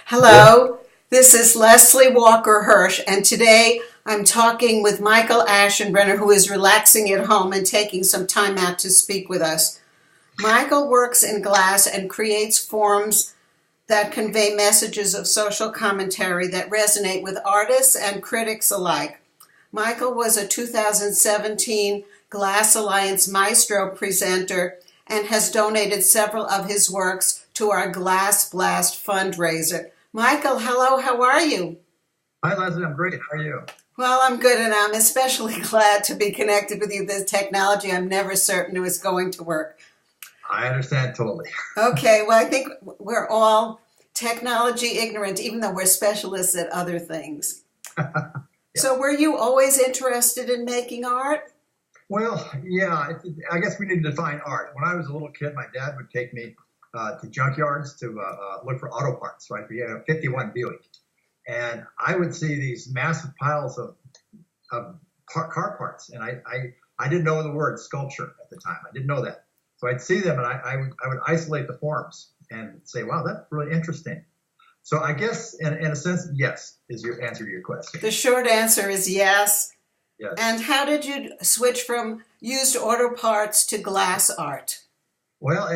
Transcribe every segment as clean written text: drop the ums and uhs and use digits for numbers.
Hello, this is Leslie Walker-Hirsch, and today I'm talking with Michael Aschenbrenner, who is relaxing at home and taking some time out to speak with us. Michael works in glass and creates forms that convey messages of social commentary that resonate with artists and critics alike. Michael was a 2017 Glass Alliance Maestro presenter and has donated several of his works to our Glass Blast fundraiser. Michael, hello, how are you? Hi, Leslie. I'm great. How are you? Well, I'm good, and I'm especially glad to be connected with you. This technology, I'm never certain it was going to work. I understand totally. Okay, well, I think we're all technology ignorant, even though we're specialists at other things. Yeah. So were you always interested in making art? Well, yeah, I guess we need to define art. When I was a little kid, my dad would take me to junkyards to look for auto parts, right? We had a 51 Buick. And I would see these massive piles of car parts. And I didn't know the word sculpture at the time. I didn't know that. So I'd see them and I would isolate the forms and say, wow, that's really interesting. So I guess in a sense, yes, is your answer to your question. The short answer is yes. Yes. And how did you switch from used auto parts to glass art? Well,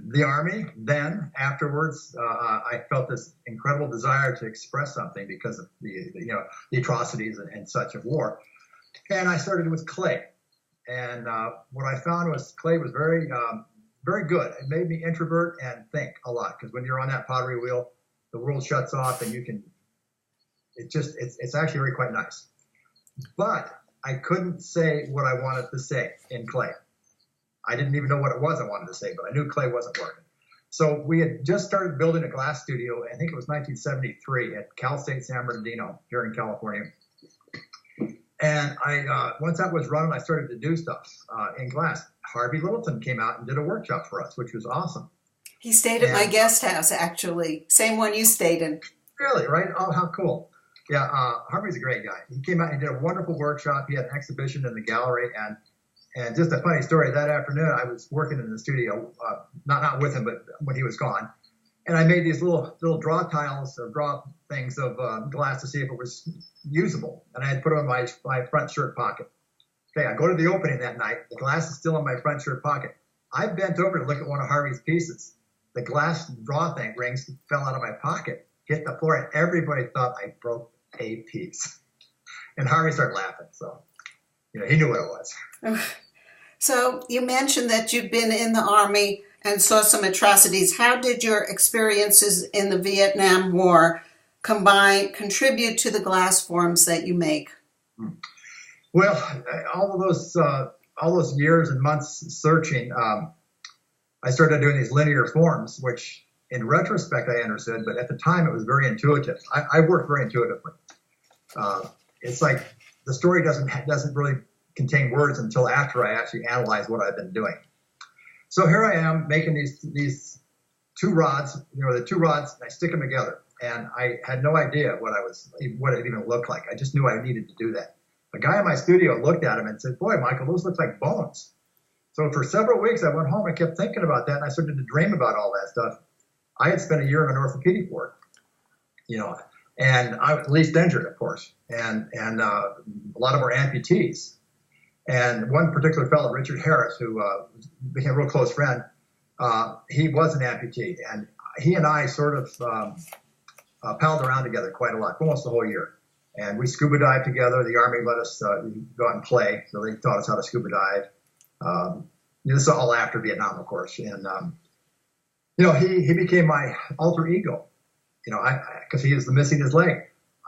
the Army, then afterwards, I felt this incredible desire to express something because of the atrocities and such of war. And I started with clay. And what I found was clay was very, very good. It made me introvert and think a lot because when you're on that pottery wheel, the world shuts off and you can, it's actually really quite nice. But I couldn't say what I wanted to say in clay. I didn't even know what it was I wanted to say, but I knew clay wasn't working. So we had just started building a glass studio. I think it was 1973 at Cal State San Bernardino here in California. And once that was running, I started to do stuff in glass. Harvey Littleton came out and did a workshop for us, which was awesome. He stayed at my guest house, actually. Same one you stayed in. Really, right? Oh, how cool. Yeah, Harvey's a great guy. He came out and did a wonderful workshop. He had an exhibition in the gallery. And just a funny story, that afternoon I was working in the studio, not with him, but when he was gone. And I made these little draw tiles or draw things of glass to see if it was usable. And I had put them in my front shirt pocket. Okay, I go to the opening that night. The glass is still in my front shirt pocket. I bent over to look at one of Harvey's pieces. The glass draw thing rings fell out of my pocket, hit the floor, and everybody thought I broke a piece. And Harvey started laughing. So, he knew what it was. So you mentioned that you've been in the Army and saw some atrocities. How did your experiences in the Vietnam War contribute to the glass forms that you make? Well, all those years and months searching, I started doing these linear forms, which in retrospect I understood, but at the time it was very intuitive. I worked very intuitively. It's like the story doesn't really contain words until after I actually analyze what I've been doing. So here I am making these two rods, the two rods, and I stick them together. And I had no idea what it even looked like. I just knew I needed to do that. The guy in my studio looked at him and said, boy, Michael, those look like bones. So for several weeks I went home and kept thinking about that, and I started to dream about all that stuff. I had spent a year in an orthopedic ward, and I was least injured, of course, and a lot of our amputees. And one particular fellow, Richard Harris, who became a real close friend, he was an amputee. And he and I sort of palled around together quite a lot, almost the whole year. And we scuba dived together. The Army let us go out and play, so they taught us how to scuba dive. This is all after Vietnam, of course. And, he became my alter ego, because he was missing his leg.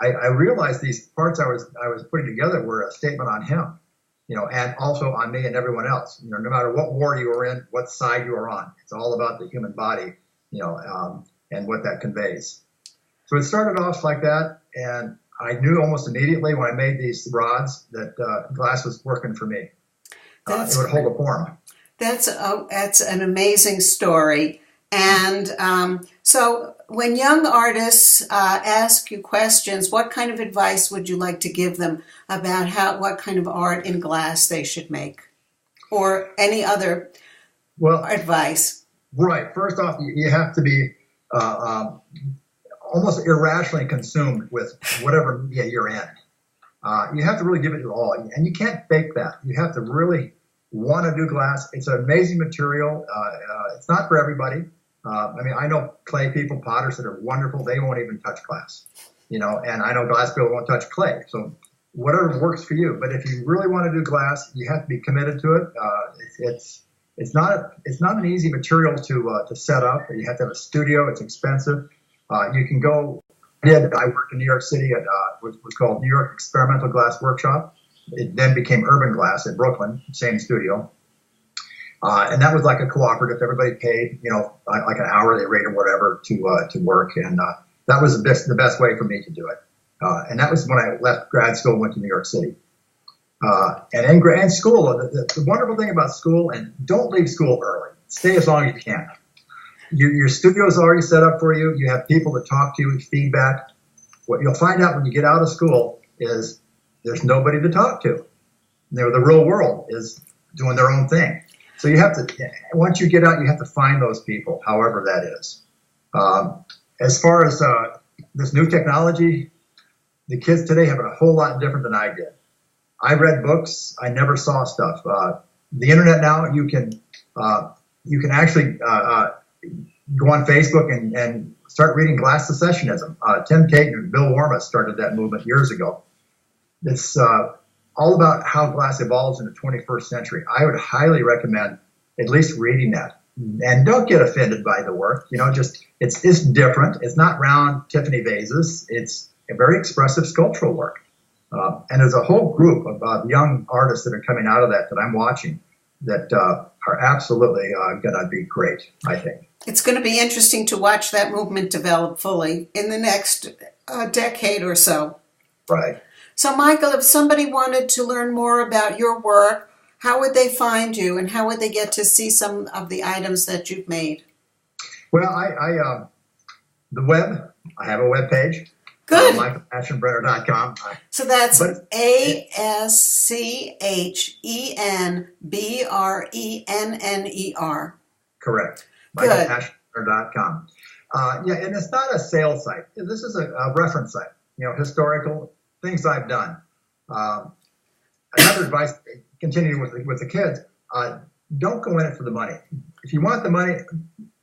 I realized these parts I was putting together were a statement on him. And also on me and everyone else. No matter what war you were in, what side you were on, it's all about the human body, and what that conveys. So it started off like that, and I knew almost immediately when I made these rods that glass was working for me. It would hold a form. That's an amazing story. And so when young artists ask you questions, what kind of advice would you like to give them about what kind of art in glass they should make? Or any other advice? Right. First off, you have to be almost irrationally consumed with whatever media you're in. You have to really give it your all, and you can't fake that. You have to really want to do glass. It's an amazing material. It's not for everybody. I know clay people, potters that are wonderful. They won't even touch glass, and I know glass people won't touch clay. So whatever works for you. But if you really want to do glass, you have to be committed to it. It's not an easy material to set up. You have to have a studio. It's expensive. You can go. I worked in New York City at what was called New York Experimental Glass Workshop. It then became Urban Glass in Brooklyn, same studio. And that was like a cooperative. Everybody paid, like an hourly rate or whatever to work. And that was the best way for me to do it. And that was when I left grad school and went to New York City. And in grad school, the wonderful thing about school, and don't leave school early. Stay as long as you can. Your studio is already set up for you. You have people to talk to, feedback. What you'll find out when you get out of school is there's nobody to talk to. The real world is doing their own thing. So you have to, once you get out, you have to find those people, however that is. As far as this new technology, the kids today have it a whole lot different than I did. I read books. I never saw stuff. The internet now, you can actually go on Facebook and start reading glass secessionism. Tim Tate and Bill Warma started that movement years ago. It's all about how glass evolves in the 21st century. I would highly recommend at least reading that. And don't get offended by the work. It's different. It's not round Tiffany vases. It's a very expressive sculptural work. And there's a whole group of young artists that are coming out of that I'm watching that are absolutely going to be great, I think. It's going to be interesting to watch that movement develop fully in the next decade or so. Right. So, Michael, if somebody wanted to learn more about your work, how would they find you, and how would they get to see some of the items that you've made? Well, the web, I have a web page. Good. Aschenbrenner.com. So that's ASCHENBRENNER. Correct. Good. Aschenbrenner.com. And it's not a sales site. This is a reference site, historical things I've done. Another advice, continuing with the kids, don't go in it for the money. If you want the money,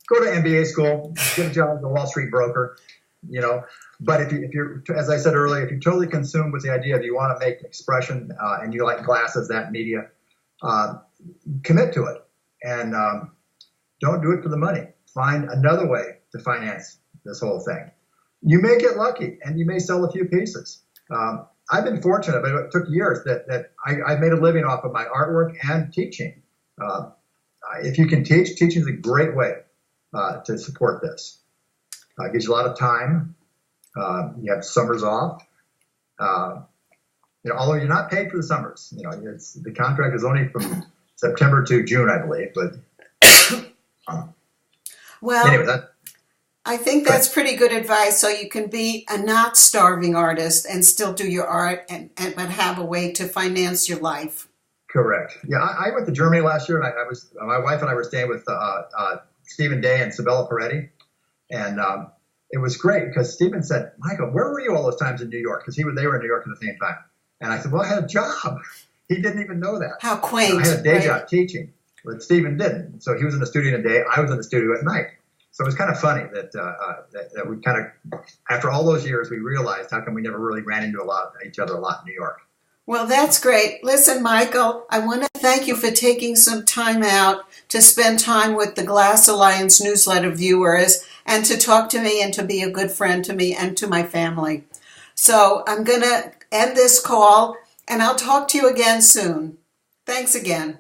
go to MBA school, get a job as a Wall Street broker, But if you're, as I said earlier, if you're totally consumed with the idea of you want to make expression and you like glass as that media, commit to it and don't do it for the money. Find another way to finance this whole thing. You may get lucky and you may sell a few pieces. I've been fortunate, but it took years that I made a living off of my artwork and teaching. If you can teach, teaching is a great way to support this. It gives you a lot of time. You have summers off. Although you're not paid for the summers, the contract is only from September to June, I believe. But well, anyway, I think that's pretty good advice. So you can be a not starving artist and still do your art, but have a way to finance your life. Correct. Yeah, I went to Germany last year, and I was my wife and I were staying with Stephen Day and Sabella Peretti, and it was great because Stephen said, "Michael, where were you all those times in New York?" Because they were in New York at the same time, and I said, "Well, I had a job." He didn't even know that. How quaint! I had a day job teaching, but Stephen didn't. So he was in the studio in the day, I was in the studio at night. So it was kind of funny that we kind of, after all those years, we realized how come we never really ran into each other a lot in New York. Well, that's great. Listen, Michael, I want to thank you for taking some time out to spend time with the Glass Alliance newsletter viewers and to talk to me and to be a good friend to me and to my family. So I'm going to end this call, and I'll talk to you again soon. Thanks again.